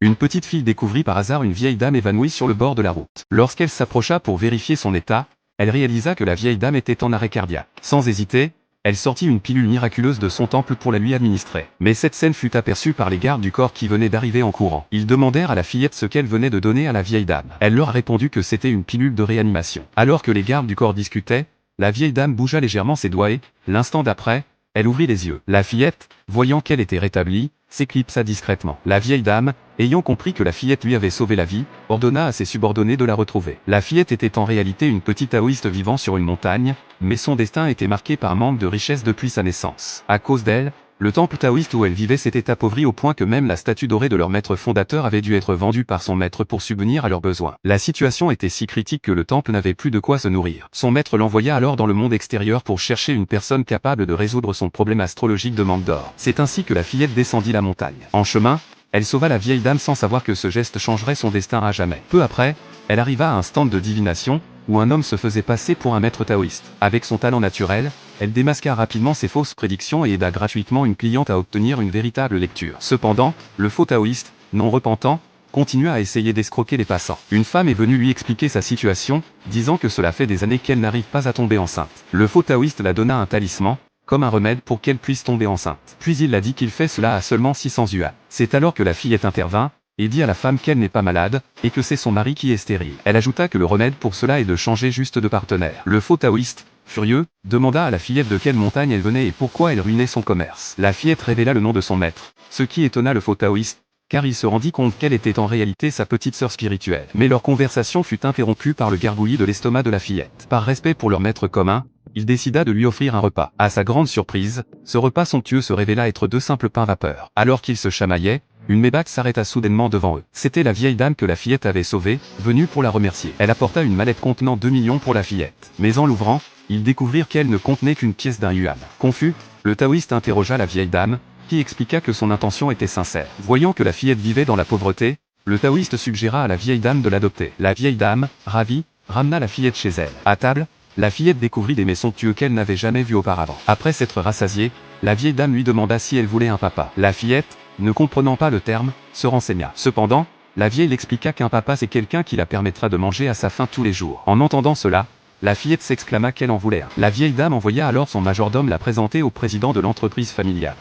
une petite fille découvrit par hasard une vieille dame évanouie sur le bord de la route. Lorsqu'elle s'approcha pour vérifier son état, elle réalisa que la vieille dame était en arrêt cardiaque. Sans hésiter, elle sortit une pilule miraculeuse de son temple pour la lui administrer. Mais cette scène fut aperçue par les gardes du corps qui venaient d'arriver en courant. Ils demandèrent à la fillette ce qu'elle venait de donner à la vieille dame. Elle leur a répondu que c'était une pilule de réanimation. Alors que les gardes du corps discutaient, la vieille dame bougea légèrement ses doigts et, l'instant d'après, elle ouvrit les yeux. La fillette, voyant qu'elle était rétablie, s'éclipsa discrètement. La vieille dame, ayant compris que la fillette lui avait sauvé la vie, ordonna à ses subordonnés de la retrouver. La fillette était en réalité une petite taoïste vivant sur une montagne, mais son destin était marqué par manque de richesse depuis sa naissance. À cause d'elle, le temple taoïste où elle vivait s'était appauvri au point que même la statue dorée de leur maître fondateur avait dû être vendue par son maître pour subvenir à leurs besoins. La situation était si critique que le temple n'avait plus de quoi se nourrir. Son maître l'envoya alors dans le monde extérieur pour chercher une personne capable de résoudre son problème astrologique de manque d'or. C'est ainsi que la fillette descendit la montagne. En chemin, elle sauva la vieille dame sans savoir que ce geste changerait son destin à jamais. Peu après, elle arriva à un stand de divination, où un homme se faisait passer pour un maître taoïste. Avec son talent naturel, elle démasqua rapidement ses fausses prédictions et aida gratuitement une cliente à obtenir une véritable lecture. Cependant, le faux taoïste, non repentant, continua à essayer d'escroquer les passants. Une femme est venue lui expliquer sa situation, disant que cela fait des années qu'elle n'arrive pas à tomber enceinte. Le faux taoïste la donna un talisman, comme un remède pour qu'elle puisse tomber enceinte. Puis il a dit qu'il fait cela à seulement 600 yuan. C'est alors que la fillette intervint, et dit à la femme qu'elle n'est pas malade, et que c'est son mari qui est stérile. Elle ajouta que le remède pour cela est de changer juste de partenaire. Le faux taoïste, furieux, demanda à la fillette de quelle montagne elle venait et pourquoi elle ruinait son commerce. La fillette révéla le nom de son maître, ce qui étonna le faux taoïste, car il se rendit compte qu'elle était en réalité sa petite sœur spirituelle. Mais leur conversation fut interrompue par le gargouillis de l'estomac de la fillette. Par respect pour leur maître commun, il décida de lui offrir un repas. À sa grande surprise, ce repas somptueux se révéla être deux simples pains vapeur. Alors qu'ils se chamaillaient, une Maybach s'arrêta soudainement devant eux. C'était la vieille dame que la fillette avait sauvée, venue pour la remercier. Elle apporta une mallette contenant 2 millions pour la fillette. Mais en l'ouvrant, ils découvrirent qu'elle ne contenait qu'une pièce d'un yuan. Confus, le taoïste interrogea la vieille dame, qui expliqua que son intention était sincère. Voyant que la fillette vivait dans la pauvreté, le taoïste suggéra à la vieille dame de l'adopter. La vieille dame, ravie, ramena la fillette chez elle. À table, la fillette découvrit des mets somptueux qu'elle n'avait jamais vus auparavant. Après s'être rassasiée, la vieille dame lui demanda si elle voulait un papa. La fillette, ne comprenant pas le terme, se renseigna. Cependant, la vieille l'expliqua qu'un papa c'est quelqu'un qui la permettra de manger à sa faim tous les jours. En entendant cela, la fillette s'exclama qu'elle en voulait un. La vieille dame envoya alors son majordome la présenter au président de l'entreprise familiale.